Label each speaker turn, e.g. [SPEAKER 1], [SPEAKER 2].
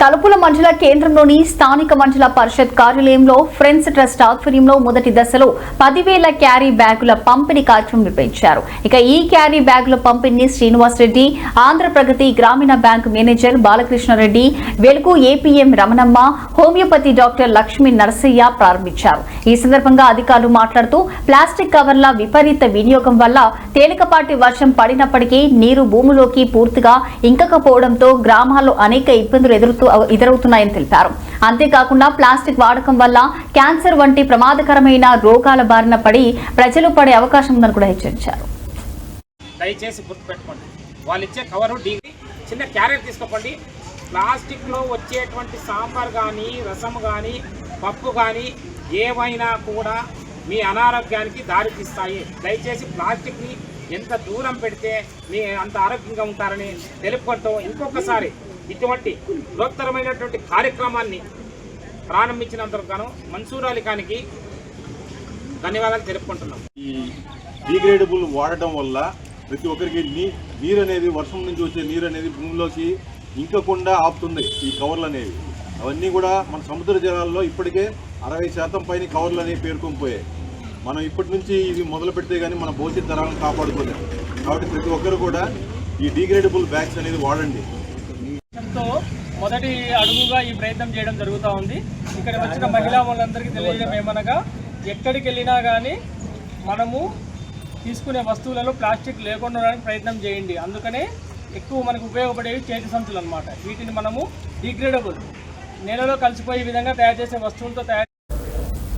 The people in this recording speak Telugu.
[SPEAKER 1] తలుపుల మండల కేంద్రంలోని స్థానిక మండల పరిషత్ కార్యాలయంలో ఫ్రెండ్స్ ట్రస్ట్ ఆధ్వర్యంలో మొదటి దశలో 10,000 క్యారీ బ్యాగుల పంపిణీ కార్యక్రమం నిర్వహించారు. ఇక ఈ క్యారీ బ్యాగుల పంపిణీ శ్రీనివాస్ రెడ్డి, ఆంధ్రప్రగతి గ్రామీణ బ్యాంక్ మేనేజర్ బాలకృష్ణారెడ్డి, వెలుగు APM Ramanamma, homeopathy doctor Lakshmi Narasayya ప్రారంభించారు. ఈ సందర్భంగా అధికారులు మాట్లాడుతూ ప్లాస్టిక్ కవర్ల విపరీత వినియోగం వల్ల తేలికపాటి వర్షం పడినప్పటికీ నీరు భూమిలోకి పూర్తిగా ఇంకకపోవడంతో గ్రామాల్లో అనేక ఇబ్బందులు ఎదురవుతున్నాయని తెలిపారు. అంతేకాకుండా ప్లాస్టిక్ వాడకం వల్ల క్యాన్సర్ వంటి ప్రమాదకరమైన రోగాల బారిన పడి ప్రజలు పడే అవకాశం ఉందని కూడా హెచ్చరించారు.
[SPEAKER 2] దయచేసి గుర్తుపెట్టుకోండి, వాళ్ళు ఇచ్చే కవరు చిన్న క్యారెట్ తీసుకోండి. ప్లాస్టిక్లో వచ్చేటువంటి సాంబార్ కానీ, రసం కానీ, పప్పు కానీ ఏవైనా కూడా మీ అనారోగ్యానికి దారితీస్తాయి. దయచేసి ప్లాస్టిక్ని ఎంత దూరం పెడితే మీ అంత ఆరోగ్యంగా ఉంటారని తెలుపుకుంటూ ఇంకొకసారి ఇటువంటి బృహత్తరమైనటువంటి కార్యక్రమాన్ని ప్రారంభించినందుకు గాను మన్సూర్ అలీ ఖాన్కి ధన్యవాదాలు తెలుపుకుంటున్నాం.
[SPEAKER 3] ఈ డీగ్రేడబుల్ వాడటం వల్ల ప్రతి ఒక్కరికి నీరు అనేది, వర్షం నుంచి వచ్చే నీరు అనేది భూమిలోకి ఇంకకుండా ఆపుతుంది. ఈ కవర్లు అనేవి అవన్నీ కూడా మన సముద్ర జలాల్లో ఇప్పటికే 60% పైన కవర్లు అనేవి పేర్కొని పోయాయి. మనం ఇప్పటి నుంచి ఇవి మొదలు పెడితే కానీ మన భవిష్యత్ తరాలను కాపాడుకోలేము. కాబట్టి ప్రతి ఒక్కరు కూడా ఈ డీగ్రేడబుల్ బ్యాగ్స్ అనేది వాడండి.
[SPEAKER 4] మొదటి అడుగుగా ఈ ప్రయత్నం చేయడం జరుగుతూ ఉంది. ఇక్కడ వచ్చిన మహిళా వాళ్ళందరికీ తెలియజేయడం ఏమనగా, ఎక్కడికి వెళ్ళినా కానీ మనము తీసుకునే వస్తువులలో ప్లాస్టిక్ లేకుండా ఉండడానికి ప్రయత్నం చేయండి. అందుకనే ఎక్కువ మనకు ఉపయోగపడేవి చేతి సంచులు అన్నమాట. వీటిని మనము డీగ్రేడబుల్ నేలలో కలిసిపోయే విధంగా తయారు చేసే వస్తువులతో